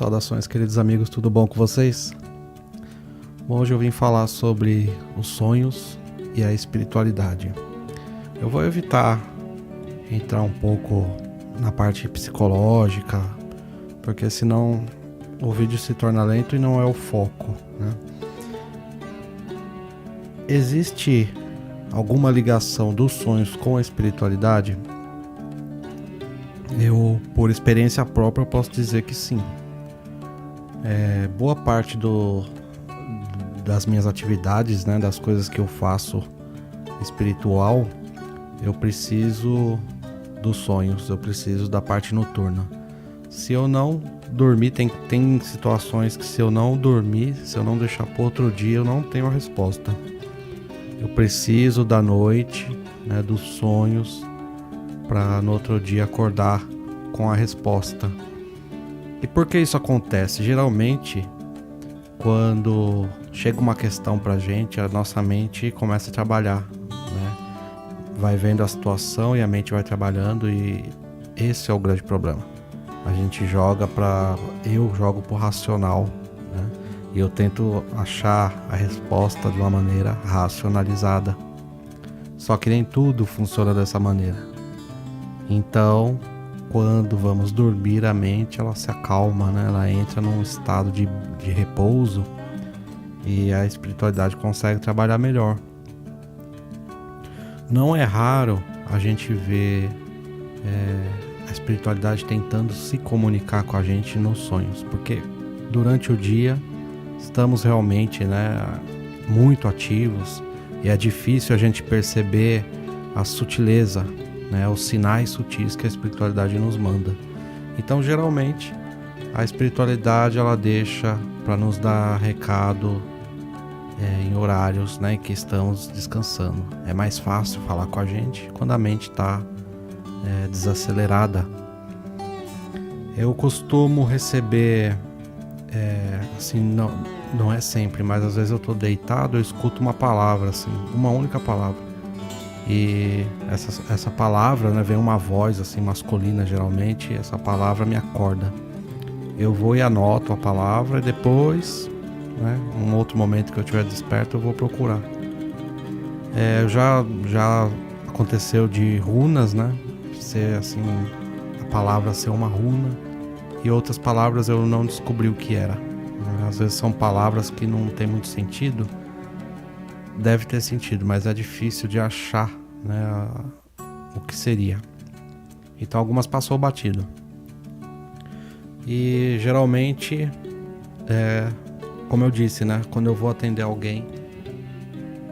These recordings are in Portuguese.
Saudações, queridos amigos, tudo bom com vocês? Bom, hoje eu vim falar sobre os sonhos e a espiritualidade. Eu vou evitar entrar um pouco na parte psicológica, porque senão o vídeo se torna lento e não é o foco, né? Existe alguma ligação dos sonhos com a espiritualidade? Eu, por experiência própria, posso dizer que sim. Boa parte das minhas atividades, né, das coisas que eu faço espiritual, eu preciso dos sonhos, eu preciso da parte noturna. Se eu não dormir, tem situações que se eu não dormir, se eu não deixar para outro dia, eu não tenho a resposta. Eu preciso da noite, né, dos sonhos, para no outro dia acordar com a resposta. E por que isso acontece? Geralmente, quando chega uma questão pra gente, a nossa mente começa a trabalhar, né? Vai vendo a situação e a mente vai trabalhando, e esse é o grande problema. A gente eu jogo pro racional, né? E eu tento achar a resposta de uma maneira racionalizada. Só que nem tudo funciona dessa maneira. Então, quando vamos dormir, a mente ela se acalma, né? Ela entra num estado de repouso e a espiritualidade consegue trabalhar melhor. Não é raro a gente ver a espiritualidade tentando se comunicar com a gente nos sonhos, porque durante o dia estamos realmente, né, muito ativos e é difícil a gente perceber a sutileza, né, os sinais sutis que a espiritualidade nos manda. Então, geralmente, a espiritualidade ela deixa para nos dar recado em horários, né, que estamos descansando. É mais fácil falar com a gente quando a mente está desacelerada. Eu costumo receber, assim, não é sempre, mas às vezes eu estou deitado, eu escuto uma palavra, assim, uma única palavra. E essa palavra, né, vem uma voz assim masculina geralmente, e essa palavra me acorda. Eu vou e anoto a palavra e depois, né, um outro momento que eu estiver desperto, eu vou procurar. Já aconteceu de runas, né, ser assim, a palavra ser uma runa, e outras palavras eu não descobri o que era. Às vezes são palavras que não tem muito sentido. Deve ter sentido, mas é difícil de achar, né, o que seria. Então algumas passou batido. E geralmente, como eu disse, né, quando eu vou atender alguém,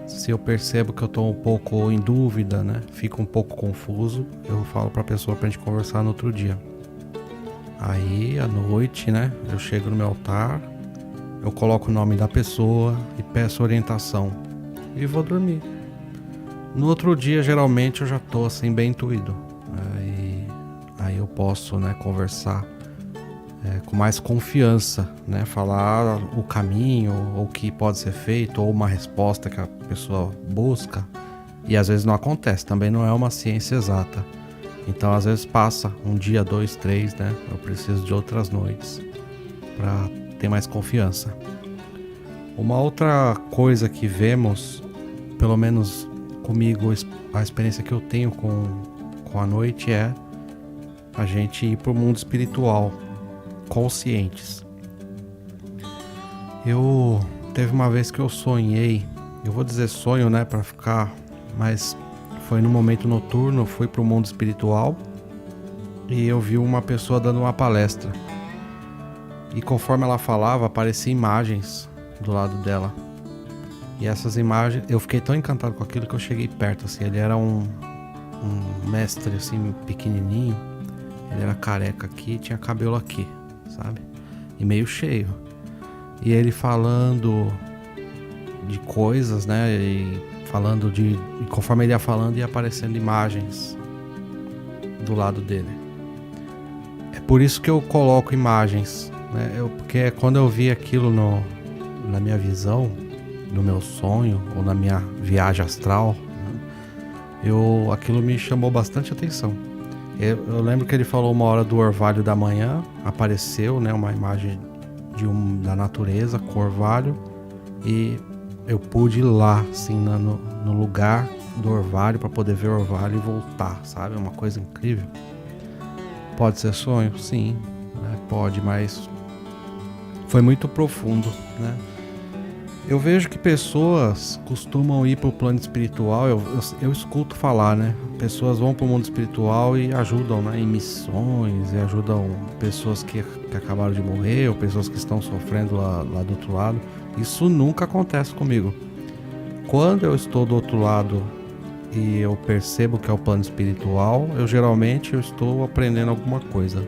se eu percebo que eu estou um pouco em dúvida, né, fico um pouco confuso, eu falo para a pessoa para a gente conversar no outro dia. Aí à noite, né, eu chego no meu altar, eu coloco o nome da pessoa e peço orientação. E vou dormir. No outro dia, geralmente, eu já tô assim, bem intuído. Aí eu posso, né, conversar com mais confiança, né, falar o caminho, ou o que pode ser feito, ou uma resposta que a pessoa busca. E às vezes não acontece, também não é uma ciência exata. Então, às vezes passa um dia, 2, 3, né? Eu preciso de outras noites para ter mais confiança. Uma outra coisa que vemos, pelo menos comigo, a experiência que eu tenho com a noite é a gente ir para o mundo espiritual, conscientes. Teve uma vez que eu sonhei, eu vou dizer sonho, né, para ficar, mas foi no momento noturno, eu fui para o mundo espiritual e eu vi uma pessoa dando uma palestra. E conforme ela falava, apareciam imagens do lado dela. E essas imagens, eu fiquei tão encantado com aquilo que eu cheguei perto, assim. Ele era um mestre, assim, pequenininho. Ele era careca aqui, tinha cabelo aqui, sabe? E meio cheio. E ele falando de coisas, né? E conforme ele ia falando, ia aparecendo imagens do lado dele. É por isso que eu coloco imagens, né? Porque quando eu vi aquilo na minha visão, no meu sonho ou na minha viagem astral, né, aquilo me chamou bastante atenção. Eu lembro que ele falou uma hora do orvalho da manhã, apareceu, né, uma imagem da natureza com orvalho, e eu pude ir lá, assim, no lugar do orvalho para poder ver o orvalho e voltar, sabe? Uma coisa incrível. Pode ser sonho? Sim, né? Pode, mas foi muito profundo, né? Eu vejo que pessoas costumam ir para o plano espiritual, eu escuto falar, né? Pessoas vão para o mundo espiritual e ajudam, né, em missões, e ajudam pessoas que acabaram de morrer, ou pessoas que estão sofrendo lá do outro lado. Isso nunca acontece comigo. Quando eu estou do outro lado e eu percebo que é o plano espiritual, geralmente estou aprendendo alguma coisa.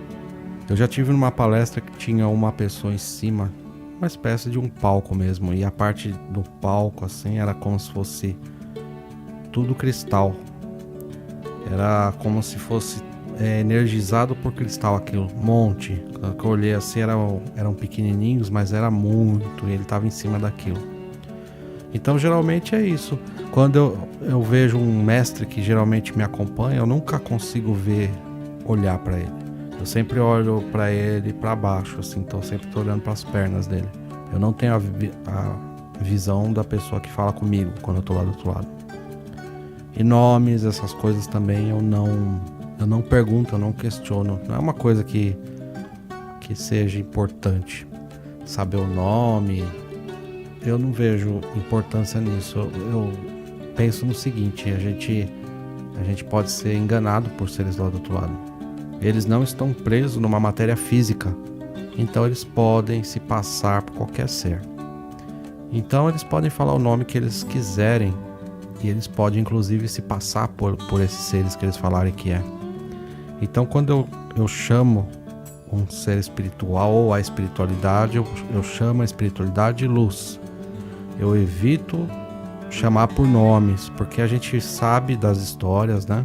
Eu já tive numa palestra que tinha uma pessoa em cima, uma espécie de um palco mesmo, e a parte do palco assim era como se fosse tudo cristal. Era como se fosse energizado por cristal aquilo, um monte. Quando eu olhei assim eram pequenininhos, mas era muito, e ele estava em cima daquilo. Então geralmente é isso. Quando eu vejo um mestre que geralmente me acompanha, eu nunca consigo olhar para ele. Eu sempre olho para ele para baixo, assim, então sempre estou olhando para as pernas dele. Eu não tenho a visão da pessoa que fala comigo quando eu estou lá do outro lado. E nomes, essas coisas também eu não pergunto, eu não questiono. Não é uma coisa que seja importante. Saber o nome, eu não vejo importância nisso. Eu penso no seguinte, a gente pode ser enganado por seres lá do outro lado. Eles não estão presos numa matéria física, então eles podem se passar por qualquer ser. Então eles podem falar o nome que eles quiserem, e eles podem inclusive se passar por esses seres que eles falarem que é. Então quando eu chamo um ser espiritual ou a espiritualidade, eu chamo a espiritualidade de luz. Eu evito chamar por nomes, porque a gente sabe das histórias, né?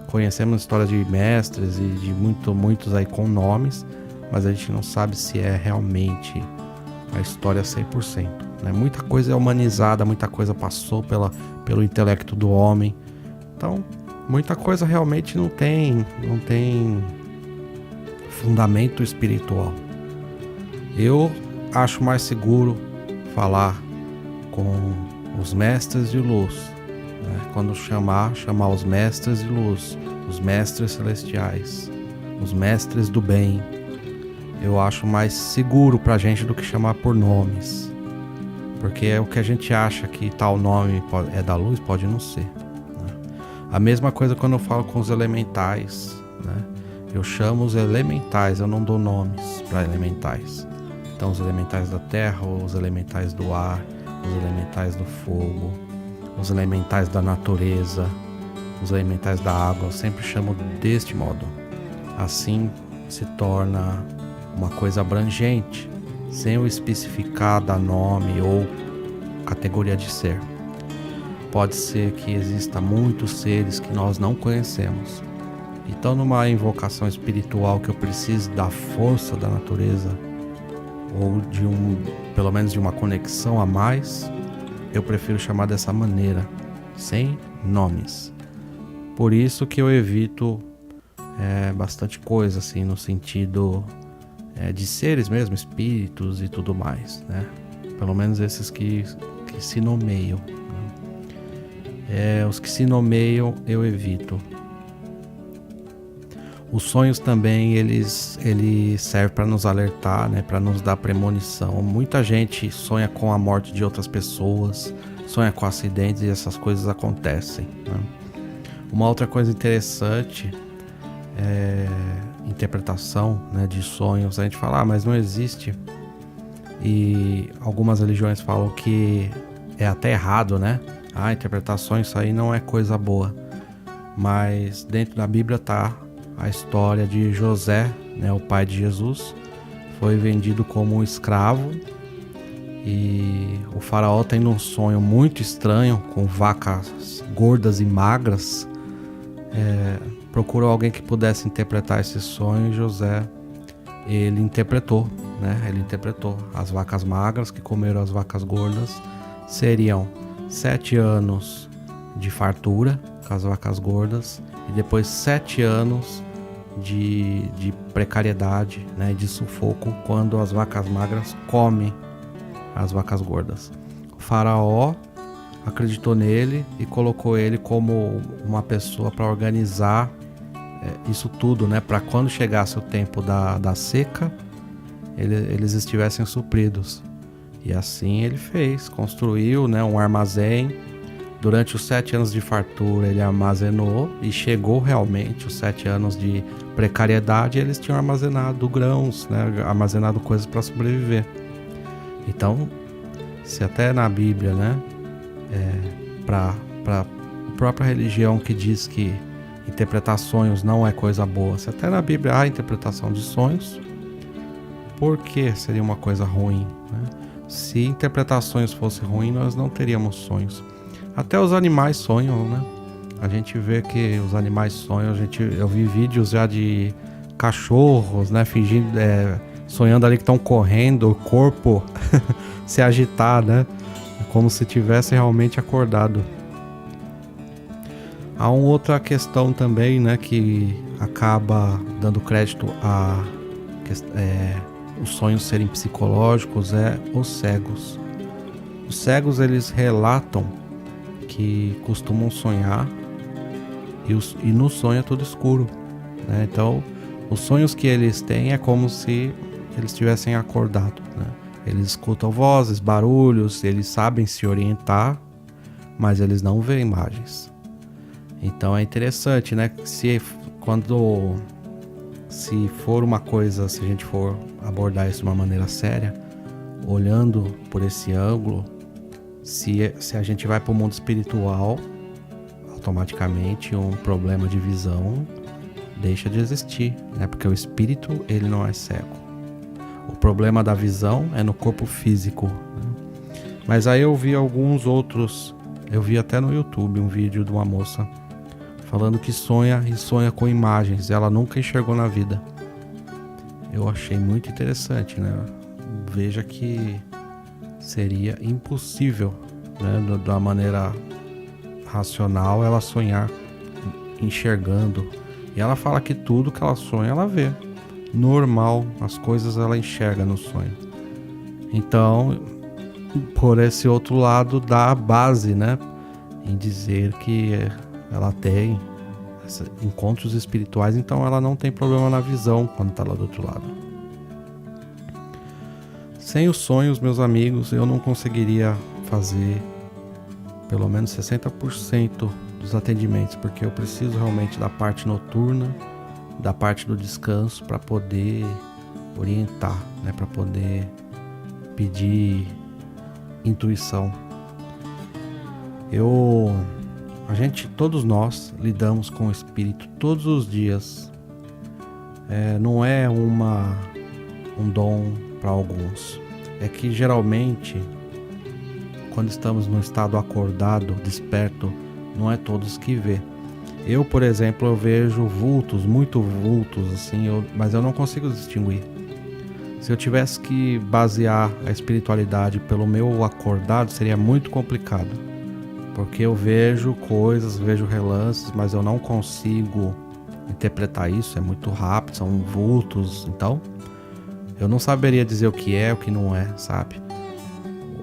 Conhecemos histórias de mestres e de muitos aí com nomes, mas a gente não sabe se é realmente a história 100%. Né? Muita coisa é humanizada, muita coisa passou pelo intelecto do homem. Então, muita coisa realmente não tem fundamento espiritual. Eu acho mais seguro falar com os mestres de luz, né? Quando chamar os mestres de luz, os mestres celestiais, os mestres do bem, eu acho mais seguro pra gente do que chamar por nomes, porque é o que a gente acha que tal nome é da luz, pode não ser, né? A mesma coisa quando eu falo com os elementais, né? Eu chamo os elementais, eu não dou nomes para elementais. Então os elementais da terra, os elementais do ar, os elementais do fogo, os elementais da natureza, os elementais da água, eu sempre chamo deste modo. Assim se torna uma coisa abrangente, sem eu especificar dar nome ou categoria de ser. Pode ser que exista muitos seres que nós não conhecemos. Então, numa invocação espiritual que eu precise da força da natureza, ou pelo menos de uma conexão a mais, eu prefiro chamar dessa maneira, sem nomes. Por isso que eu evito bastante coisa, assim, no sentido de seres mesmo, espíritos e tudo mais, né? Pelo menos esses que se nomeiam, né? Os que se nomeiam eu evito. Os sonhos também, eles servem para nos alertar, né, para nos dar premonição. Muita gente sonha com a morte de outras pessoas, sonha com acidentes e essas coisas acontecem, né? Uma outra coisa interessante é interpretação, né, de sonhos. A gente fala, mas não existe. E algumas religiões falam que é até errado, né? Interpretações, isso aí não é coisa boa. Mas dentro da Bíblia tá a história de José, né, o pai de Jesus, foi vendido como um escravo e o faraó, tendo um sonho muito estranho com vacas gordas e magras, procurou alguém que pudesse interpretar esse sonho, e José, ele interpretou, né? Ele interpretou as vacas magras que comeram as vacas gordas seriam 7 anos de fartura com as vacas gordas e depois 7 anos de precariedade, né, de sufoco, quando as vacas magras comem as vacas gordas. O faraó acreditou nele e colocou ele como uma pessoa para organizar isso tudo, né, para quando chegasse o tempo da seca, eles estivessem supridos. E assim ele fez, construiu, né, um armazém. Durante os 7 anos de fartura ele armazenou, e chegou realmente os 7 anos de precariedade, eles tinham armazenado grãos, né, armazenado coisas para sobreviver. Então, se até na Bíblia, né, para a própria religião que diz que interpretar sonhos não é coisa boa, se até na Bíblia há interpretação de sonhos, por que seria uma coisa ruim, né? Se interpretar sonhos fosse ruim, nós não teríamos sonhos. Até os animais sonham, né? A gente vê que os animais sonham. Eu vi vídeos já de cachorros, né, fingindo, sonhando ali que estão correndo, o corpo se agitar, né? Como se tivesse realmente acordado. Há uma outra questão também, né, que acaba dando crédito a os sonhos serem psicológicos, os cegos. Os cegos, eles relatam que costumam sonhar e no sonho é tudo escuro, né? Então, os sonhos que eles têm é como se eles tivessem acordado, né? Eles escutam vozes, barulhos, eles sabem se orientar, mas eles não veem imagens. Então é interessante, né? Se for uma coisa, se a gente for abordar isso de uma maneira séria, olhando por esse ângulo, se a gente vai para o mundo espiritual, automaticamente um problema de visão deixa de existir, né? Porque o espírito, ele não é cego. O problema da visão é no corpo físico, né? Mas aí eu vi alguns outros, eu vi até no YouTube um vídeo de uma moça falando que sonha com imagens, ela nunca enxergou na vida. Eu achei muito interessante, né? Veja que seria impossível, né, da maneira racional, ela sonhar enxergando. E ela fala que tudo que ela sonha, ela vê. Normal, as coisas ela enxerga no sonho. Então, por esse outro lado, dá a base, né, em dizer que ela tem encontros espirituais, então ela não tem problema na visão quando está lá do outro lado. Sem os sonhos, meus amigos, eu não conseguiria fazer pelo menos 60% dos atendimentos, porque eu preciso realmente da parte noturna, da parte do descanso, para poder orientar, né, para poder pedir intuição. Todos nós lidamos com o espírito todos os dias. Não é um dom para alguns. É que geralmente, quando estamos no estado acordado, desperto, não é todos que vê. Eu, por exemplo, eu vejo vultos, muito vultos, assim, mas eu não consigo distinguir. Se eu tivesse que basear a espiritualidade pelo meu acordado, seria muito complicado. Porque eu vejo coisas, vejo relances, mas eu não consigo interpretar isso, é muito rápido, são vultos, então eu não saberia dizer o que é, o que não é, sabe?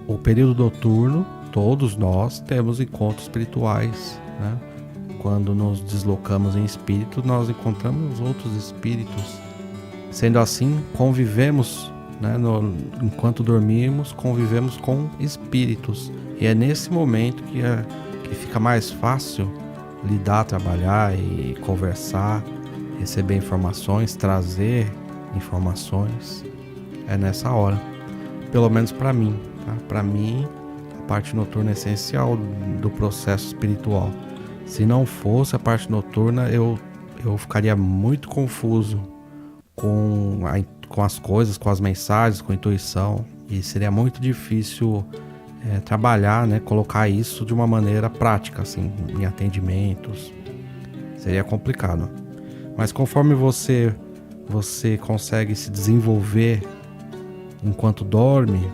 O período noturno, todos nós temos encontros espirituais, né? Quando nos deslocamos em espírito, nós encontramos outros espíritos. Sendo assim, convivemos, né, enquanto dormimos, convivemos com espíritos. E é nesse momento que fica mais fácil lidar, trabalhar e conversar, receber informações, trazer informações. É nessa hora, pelo menos para mim, tá? Para mim, a parte noturna é essencial do processo espiritual. Se não fosse a parte noturna, eu ficaria muito confuso com as coisas, com as mensagens, com a intuição, e seria muito difícil trabalhar, né, colocar isso de uma maneira prática, assim, em atendimentos. Seria complicado. Mas conforme você consegue se desenvolver enquanto dorme,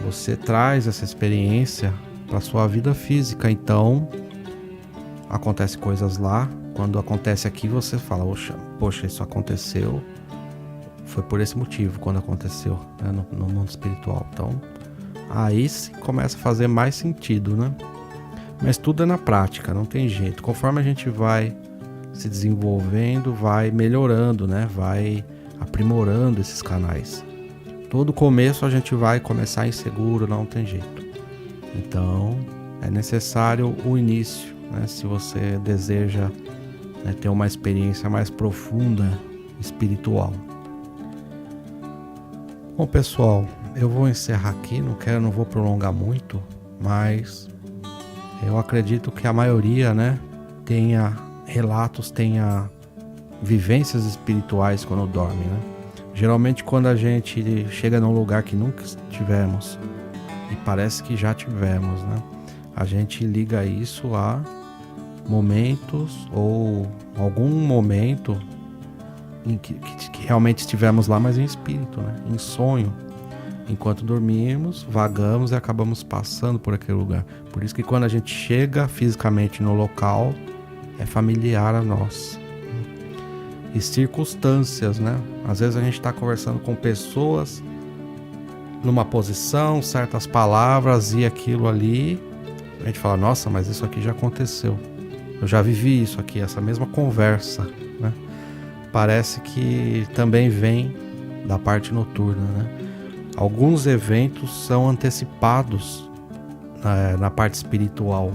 você traz essa experiência para sua vida física. Então, acontece coisas lá Quando acontece aqui, você fala, poxa, isso aconteceu, foi por esse motivo quando aconteceu, né, no mundo espiritual. Então, aí sim começa a fazer mais sentido, né? Mas tudo é na prática, não tem jeito. Conforme a gente vai se desenvolvendo, vai melhorando, né? Vai aprimorando esses canais. Todo começo a gente vai começar inseguro, não tem jeito. Então, é necessário o início, né? Se você deseja, né, ter uma experiência mais profunda espiritual. Bom, pessoal, eu vou encerrar aqui, não vou prolongar muito, mas eu acredito que a maioria, né, tenha relatos, tenha vivências espirituais quando dorme, né? Geralmente quando a gente chega num lugar que nunca estivemos e parece que já tivemos, né? A gente liga isso a momentos ou algum momento em que realmente estivemos lá, mas em espírito, né? Em sonho. Enquanto dormimos, vagamos e acabamos passando por aquele lugar. Por isso que quando a gente chega fisicamente no local, é familiar a nós. E circunstâncias, né? Às vezes a gente está conversando com pessoas numa posição, certas palavras e aquilo ali, a gente fala, nossa, mas isso aqui já aconteceu. Eu já vivi isso aqui, essa mesma conversa, né? Parece que também vem da parte noturna, né? Alguns eventos são antecipados na parte espiritual,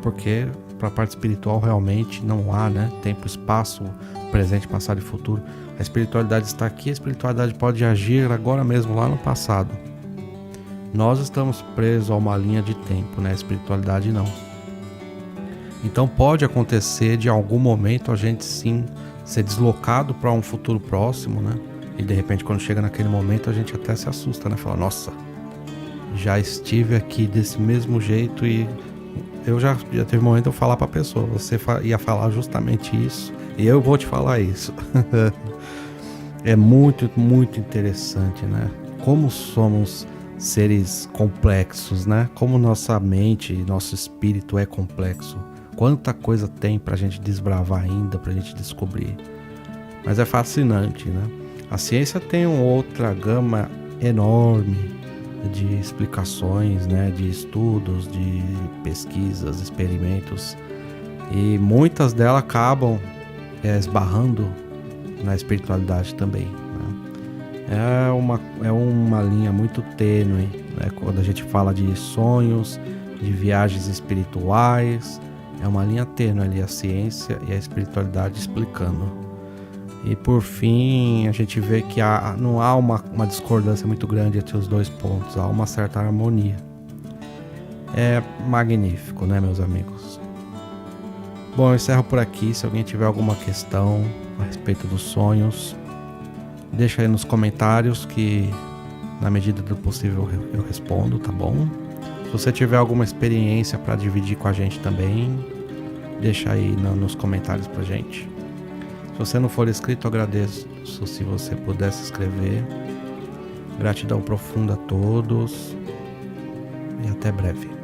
porque para a parte espiritual realmente não há, né, tempo, espaço, presente, passado e futuro. A espiritualidade está aqui, a espiritualidade pode agir agora mesmo, lá no passado. Nós estamos presos a uma linha de tempo, né? A espiritualidade não. Então pode acontecer de algum momento a gente sim ser deslocado para um futuro próximo, né? E de repente quando chega naquele momento a gente até se assusta, né? Fala, nossa, já estive aqui desse mesmo jeito e eu já teve um momento de eu falar para a pessoa, você ia falar justamente isso e eu vou te falar isso. É muito, muito interessante, né? Como somos seres complexos, né? Como nossa mente, nosso espírito é complexo. Quanta coisa tem pra gente desbravar ainda, pra gente descobrir. Mas é fascinante, né? A ciência tem uma outra gama enorme de explicações, né? De estudos, de pesquisas, experimentos. E muitas delas acabam esbarrando na espiritualidade também, né? É uma linha muito tênue, né? Quando a gente fala de sonhos, de viagens espirituais, é uma linha tênue ali, a ciência e a espiritualidade explicando. E por fim, a gente vê que não há uma discordância muito grande entre os dois pontos, há uma certa harmonia. É magnífico, né, meus amigos? Bom, eu encerro por aqui. Se alguém tiver alguma questão a respeito dos sonhos, deixa aí nos comentários que na medida do possível eu respondo, tá bom? Se você tiver alguma experiência para dividir com a gente também, deixa aí nos comentários pra gente. Se você não for inscrito, eu agradeço se você puder se inscrever. Gratidão profunda a todos e até breve.